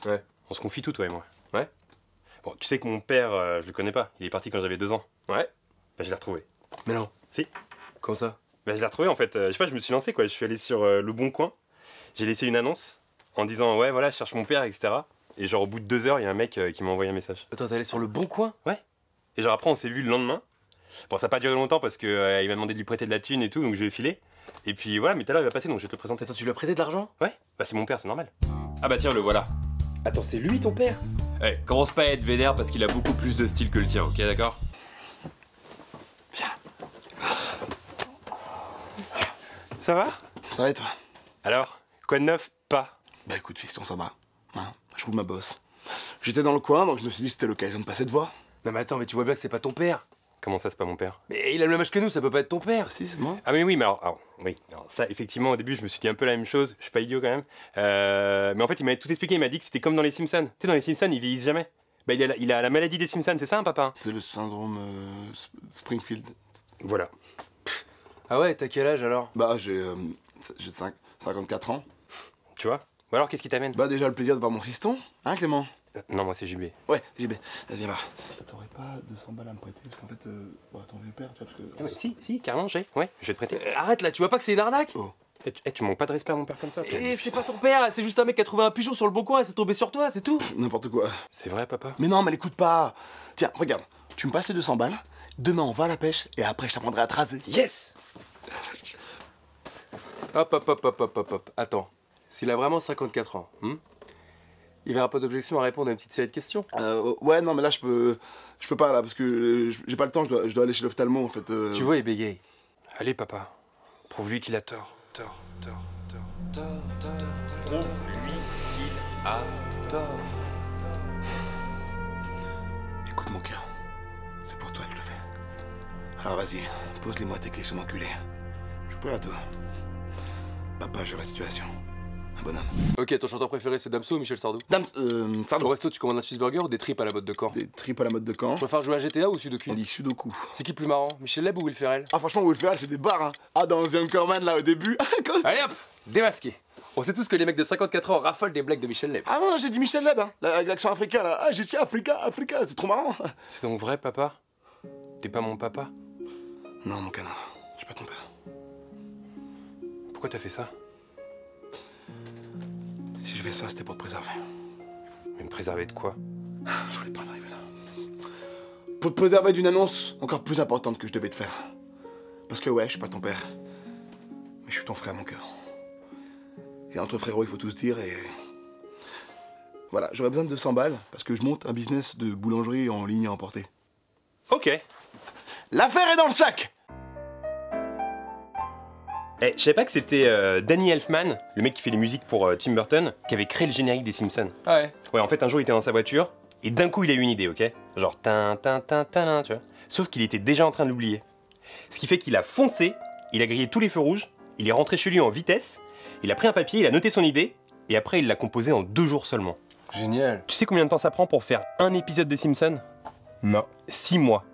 Ouais. On se confie tout, toi et moi. Ouais. Bon, tu sais que mon père, je le connais pas. Il est parti quand j'avais 2 ans. Ouais. Bah, je l'ai retrouvé. Mais non. Si. Comment ça? Bah, je l'ai retrouvé en fait. Je sais pas, je me suis lancé quoi. Je suis allé sur Le Bon Coin. J'ai laissé une annonce en disant ouais, voilà, je cherche mon père, etc. Et genre, au bout de 2 heures, il y a un mec qui m'a envoyé un message. Attends, t'es allé sur Le Bon Coin? Ouais. Et genre, après, on s'est vu le lendemain. Bon, ça a pas duré longtemps parce que il m'a demandé de lui prêter de la thune et tout, donc je lui ai filé. Et puis voilà, mais tout à l'heure, il va passer, donc je vais te le présenter. Attends, tu lui as prêté de l'argent? Ouais. Bah, c'est mon père, c'est normal. Ah bah tiens, le voilà. Attends, c'est lui ton père? Eh, commence pas à être vénère parce qu'il a beaucoup plus de style que le tien, ok, d'accord? Viens. Ça va? Ça va et toi? Alors, quoi de neuf? Pas. Bah écoute fiston, ça va. Hein, je vous ma bosse. J'étais dans le coin, donc je me suis dit que c'était l'occasion de passer te voir. Non mais attends, mais tu vois bien que c'est pas ton père. Comment ça, c'est pas mon père? Mais il a le même âge que nous, ça peut pas être ton père. Ah si, c'est moi. Ah mais oui, mais oui. Alors, ça, effectivement, au début, je me suis dit un peu la même chose. Je suis pas idiot quand même. Mais en fait, il m'a tout expliqué. Il m'a dit que c'était comme dans les Simpsons. Tu sais, dans les Simpsons, ils vieillissent jamais. Bah, il a la maladie des Simpsons, c'est ça, hein, papa? C'est le syndrome Springfield. Voilà. Ah ouais, t'as quel âge alors? Bah j'ai 54 ans. Tu vois? Ou alors, qu'est-ce qui t'amène? Bah déjà le plaisir de voir mon fiston, hein Clément? Non, moi, c'est JB. Ouais, JB, viens voir. T'aurais pas 200 balles à me prêter? Parce qu'en fait, ton vieux père, tu vois, parce que... Si, carrément, j'ai. Ouais, je vais te prêter. Arrête là, tu vois pas que c'est une arnaque? Oh. Tu manques pas de respect à mon père comme ça? Et c'est pas ton père, c'est juste un mec qui a trouvé un pigeon sur le bon coin et c'est tombé sur toi, c'est tout. N'importe quoi. C'est vrai, papa? Mais non, mais l'écoute pas. Tiens, regarde, tu me passes les 200 balles, demain on va à la pêche, et après je t'apprendrai à te raser. Yes! Hop. Attends, s'il a vraiment 54 ans, il verra pas d'objection à répondre à une petite série de questions. Ouais, non, mais là je peux pas là, parce que j'ai pas le temps, je dois aller chez l'ophtalmo en fait. Tu vois, il bégaye. Allez, papa. Prouve-lui qu'il a tort. Prouve-lui qu'il a tort. Écoute mon cœur, c'est pour toi que je le fais. Alors vas-y, pose-les-moi tes questions d'enculé. Je suis prêt à tout. Papa gère la situation. Un bonhomme. Ok, ton chanteur préféré c'est Damso ou Michel Sardou? Au Sardou. resto, tu commandes un cheeseburger ou des tripes à la mode de Caen? Des tripes à la mode de Caen. Tu préfères jouer à GTA ou Sudoku? On dit Sudoku. C'est qui le plus marrant, Michel Leb ou Will Ferrell? Ah franchement, Will Ferrell c'est des barres hein. Ah dans The Anchorman là au début. Allez hop, démasqué. On sait tous que les mecs de 54 ans raffolent des blagues de Michel Leb. Ah non, j'ai dit Michel Leb hein. Avec l'accent africain là. Ah j'ai dit Africa, c'est trop marrant. C'est donc vrai, papa? T'es pas mon papa? Non mon canard, je suis pas ton père. Pourquoi t'as fait ça? Si je fais ça, c'était pour te préserver. Mais me préserver de quoi? Je voulais pas en arriver là. Pour te préserver d'une annonce encore plus importante que je devais te faire. Parce que ouais, je suis pas ton père. Mais je suis ton frère, mon cœur. Et entre frérots, il faut tout se dire et... Voilà, j'aurais besoin de 200 balles parce que je monte un business de boulangerie en ligne à emporter. Ok. L'affaire est dans le sac! Eh, je savais pas que c'était Danny Elfman, le mec qui fait les musiques pour Tim Burton, qui avait créé le générique des Simpsons. Ah ouais. Ouais, en fait, un jour, il était dans sa voiture, et d'un coup, il a eu une idée, ok? Genre, tu vois? Sauf qu'il était déjà en train de l'oublier. Ce qui fait qu'il a foncé, il a grillé tous les feux rouges, il est rentré chez lui en vitesse, il a pris un papier, il a noté son idée, et après, il l'a composé en 2 jours seulement. Génial. Tu sais combien de temps ça prend pour faire un épisode des Simpsons? Non. 6 mois.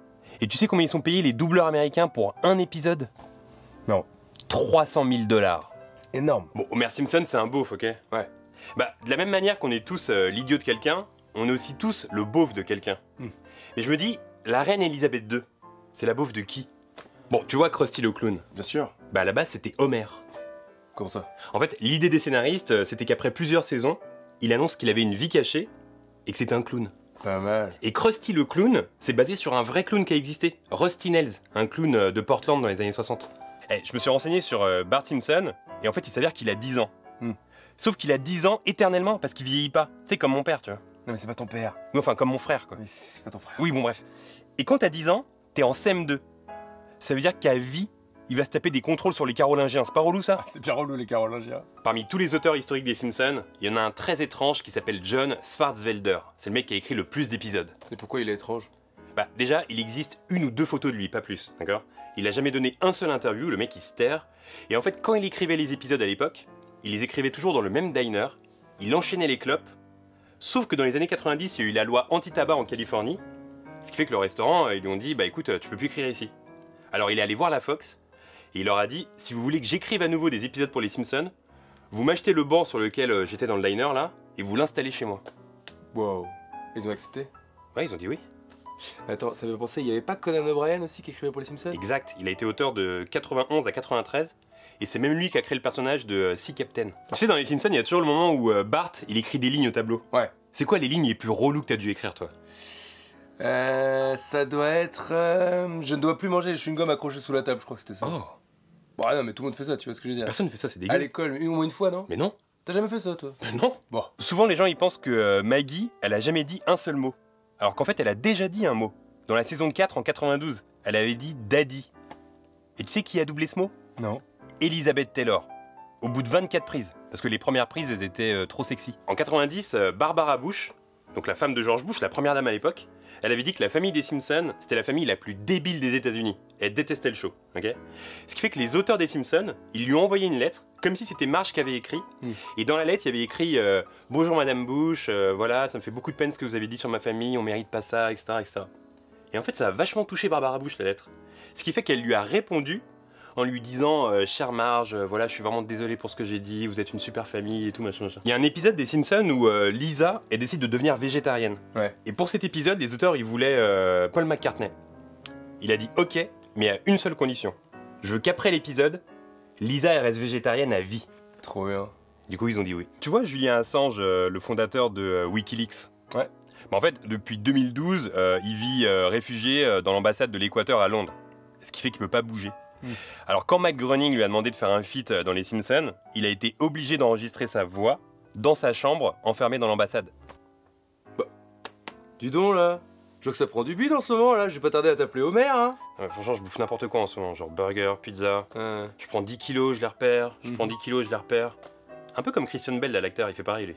Et tu sais combien ils sont payés les doubleurs américains pour un épisode? Non. 300 000 $. C'est énorme. Bon, Homer Simpson, c'est un beauf, ok? Ouais. Bah, de la même manière qu'on est tous l'idiot de quelqu'un, on est aussi tous le beauf de quelqu'un. Mais je me dis, la reine Elisabeth II, c'est la beauf de qui? Bon, tu vois Krusty le clown. Bien sûr. Bah, à la base, c'était Homer. Comment ça? En fait, l'idée des scénaristes, c'était qu'après plusieurs saisons, il annonce qu'il avait une vie cachée et que c'était un clown. Pas mal. Et Krusty le clown, c'est basé sur un vrai clown qui a existé, Rusty Nails, un clown de Portland dans les années 60. Eh, je me suis renseigné sur Bart Simpson, et en fait, il s'avère qu'il a 10 ans. Sauf qu'il a 10 ans éternellement, parce qu'il vieillit pas. Tu sais, comme mon père, tu vois. Non mais c'est pas ton père. Ou enfin, comme mon frère, quoi. Mais c'est pas ton frère. Oui, bon, bref. Et quand t'as 10 ans, t'es en CM2. Ça veut dire qu'à vie, il va se taper des contrôles sur les Carolingiens. C'est pas relou, ça? C'est bien relou les Carolingiens. Parmi tous les auteurs historiques des Simpsons, il y en a un très étrange qui s'appelle John Swartzwelder. C'est le mec qui a écrit le plus d'épisodes. Et pourquoi il est étrange? Bah, déjà, il existe 1 ou 2 photos de lui, pas plus, d'accord? Il a jamais donné un seul interview, le mec il se terre. Et en fait, quand il écrivait les épisodes à l'époque, il les écrivait toujours dans le même diner, il enchaînait les clopes, sauf que dans les années 90, il y a eu la loi anti-tabac en Californie, ce qui fait que le restaurant, ils lui ont dit, bah écoute, tu peux plus écrire ici. Alors il est allé voir la Fox, et il leur a dit, si vous voulez que j'écrive à nouveau des épisodes pour les Simpsons, vous m'achetez le banc sur lequel j'étais dans le diner là, et vous l'installez chez moi. Wow. Ils ont accepté? Ouais, ils ont dit oui. Attends, ça me fait penser, il y avait pas Conan O'Brien aussi qui écrivait pour les Simpsons? Exact, il a été auteur de 91 à 93, et c'est même lui qui a créé le personnage de Sea Captain. Tu sais, dans les Simpsons, il y a toujours le moment où Bart, il écrit des lignes au tableau. Ouais. C'est quoi les lignes les plus reloues que t'as dû écrire, toi? Ça doit être... je ne dois plus manger les chewing-gums accrochés sous la table, je crois que c'était ça. Oh. Bon, non, mais tout le monde fait ça, tu vois ce que je veux dire. Personne ne fait ça, c'est À dégueu. l'école, au moins une fois, non? Mais non. T'as jamais fait ça, toi? Non. Bon. Souvent, les gens, ils pensent que Maggie, elle a jamais dit un seul mot. Alors qu'en fait, elle a déjà dit un mot. Dans la saison 4, en 92, elle avait dit Daddy. Et tu sais qui a doublé ce mot? Non. Elizabeth Taylor. Au bout de 24 prises. Parce que les premières prises, elles étaient trop sexy. En 90, Barbara Bush, donc la femme de George Bush, la première dame à l'époque, elle avait dit que la famille des Simpsons, c'était la famille la plus débile des États-Unis. Elle détestait le show, ok? Ce qui fait que les auteurs des Simpsons, ils lui ont envoyé une lettre, comme si c'était Marge qui avait écrit. Et dans la lettre, il y avait écrit Bonjour Madame Bush, voilà, ça me fait beaucoup de peine ce que vous avez dit sur ma famille, on mérite pas ça, etc., etc. Et en fait, ça a vachement touché Barbara Bush, la lettre. Ce qui fait qu'elle lui a répondu en lui disant Chère Marge, voilà, je suis vraiment désolé pour ce que j'ai dit, vous êtes une super famille et tout, machin, machin. Il y a un épisode des Simpsons où Lisa, elle décide de devenir végétarienne. Ouais. Et pour cet épisode, les auteurs, ils voulaient Paul McCartney. Il a dit ok, mais à une seule condition. Je veux qu'après l'épisode, Lisa, elle reste végétarienne à vie. Trop bien. Du coup, ils ont dit oui. Tu vois, Julian Assange, le fondateur de Wikileaks. Ouais. Bah, en fait, depuis 2012, il vit réfugié dans l'ambassade de l'Équateur à Londres. Ce qui fait qu'il peut pas bouger. Alors quand Matt Groening lui a demandé de faire un feat dans les Simpsons, il a été obligé d'enregistrer sa voix dans sa chambre, enfermé dans l'ambassade. Bah, dis donc là, je vois que ça prend du bide en ce moment là, j'ai pas tardé à t'appeler Homer hein. Franchement, je bouffe n'importe quoi en ce moment, genre burger, pizza. Ouais. Je prends 10 kilos, je les repère. Je prends 10 kilos, je les repère. Un peu comme Christian Bale, là, l'acteur, il fait pareil lui.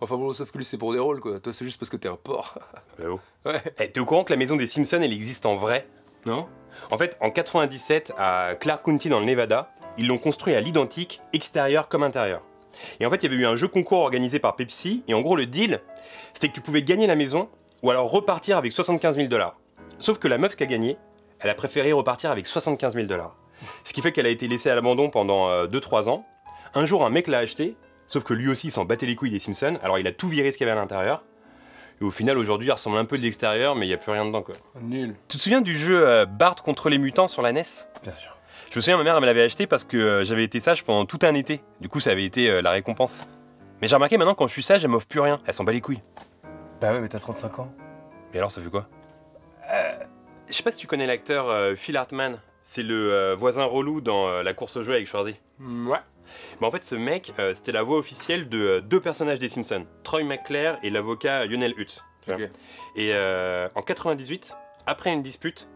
Enfin bon, sauf que lui c'est pour des rôles quoi, toi c'est juste parce que t'es un porc. Oh. Ouais. Hey, t'es au courant que la maison des Simpsons, elle existe en vrai? Non? En fait, en 97, à Clark County dans le Nevada, ils l'ont construit à l'identique, extérieur comme intérieur. Et en fait, il y avait eu un jeu concours organisé par Pepsi, et en gros, le deal, c'était que tu pouvais gagner la maison, ou alors repartir avec 75 000 $. Sauf que la meuf qui a gagné, elle a préféré repartir avec 75 000 $. Ce qui fait qu'elle a été laissée à l'abandon pendant 2-3 ans. Un jour, un mec l'a acheté, sauf que lui aussi, il s'en battait les couilles des Simpsons, alors il a tout viré ce qu'il y avait à l'intérieur. Et au final, aujourd'hui, il ressemble un peu de l'extérieur, mais il n'y a plus rien dedans, quoi. Nul. Tu te souviens du jeu Bart contre les mutants sur la NES? Bien sûr. Je me souviens, ma mère elle me l'avait acheté parce que j'avais été sage pendant tout un été. Du coup, ça avait été la récompense. Mais j'ai remarqué maintenant, quand je suis sage, elle m'offre plus rien. Elle s'en bat les couilles. Bah ouais, mais t'as 35 ans. Et alors, ça fait quoi? Je sais pas si tu connais l'acteur Phil Hartman. C'est le voisin relou dans La course au jeu avec Schwarzy. Ouais. Bah en fait, ce mec, c'était la voix officielle de deux personnages des Simpsons. Troy McClare et l'avocat Lionel Hutz. Ok. Et en 98, après une dispute,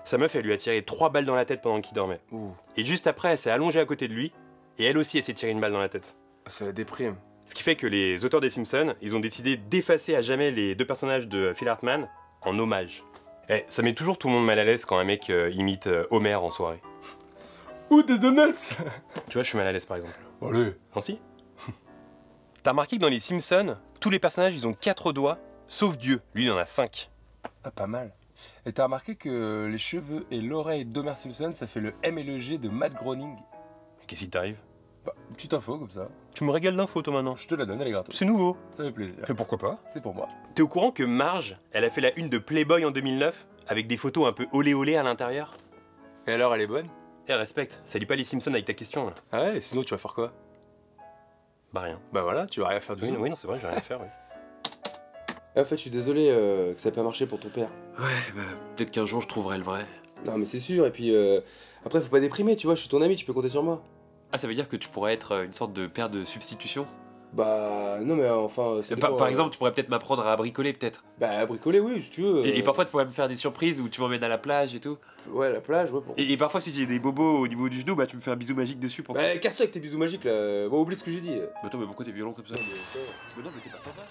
sa meuf, elle lui a tiré 3 balles dans la tête pendant qu'il dormait. Ouh. Et juste après, elle s'est allongée à côté de lui, et elle aussi, elle s'est tiré une balle dans la tête. Ça la déprime. Ce qui fait que les auteurs des Simpsons, ils ont décidé d'effacer à jamais les deux personnages de Phil Hartman en hommage. Eh, ça met toujours tout le monde mal à l'aise quand un mec imite Homer en soirée. Ou des donuts. Tu vois, je suis mal à l'aise par exemple. Allez. Non si? T'as remarqué que dans les Simpsons, tous les personnages, ils ont 4 doigts, sauf Dieu. Lui, il en a 5. Ah, pas mal. Et t'as remarqué que les cheveux et l'oreille d'Homer Simpson, ça fait le M et le G de Matt Groening? Qu'est-ce qui t'arrive? Bah, une petite info comme ça. Tu me régales d'infos toi maintenant. Je te la donne, elle est gratos. C'est nouveau. Ça fait plaisir. Mais pourquoi pas? C'est pour moi. T'es au courant que Marge, elle a fait la une de Playboy en 2009, avec des photos un peu olé olé à l'intérieur? Et alors, elle est bonne? Eh, respecte, ça lit pas les Simpsons avec ta question là. Ah ouais, et sinon tu vas faire quoi? Bah rien. Bah voilà, tu vas rien faire du tout. Oui, non, c'est vrai, j'ai rien à faire, oui. En fait, je suis désolé que ça ait pas marché pour ton père. Ouais, bah, peut-être qu'un jour je trouverai le vrai. Non, mais c'est sûr, et puis après, faut pas déprimer, tu vois, je suis ton ami, tu peux compter sur moi. Ah, ça veut dire que tu pourrais être une sorte de père de substitution? Bah, non, mais enfin. Par exemple, tu pourrais peut-être m'apprendre à bricoler, peut-être. Bah, bricoler, oui, si tu veux. Et parfois, tu pourrais me faire des surprises où tu m'emmènes à la plage et tout. Ouais, la plage, ouais. Pour... Et parfois, si j'ai des bobos au niveau du genou, bah tu me fais un bisou magique dessus pour que... Bah, casse-toi avec tes bisous magiques là. Bon, oublie ce que j'ai dit. Mais attends, mais pourquoi t'es violent comme ça? Ouais, mais... Mais non, mais t'es pas sympa.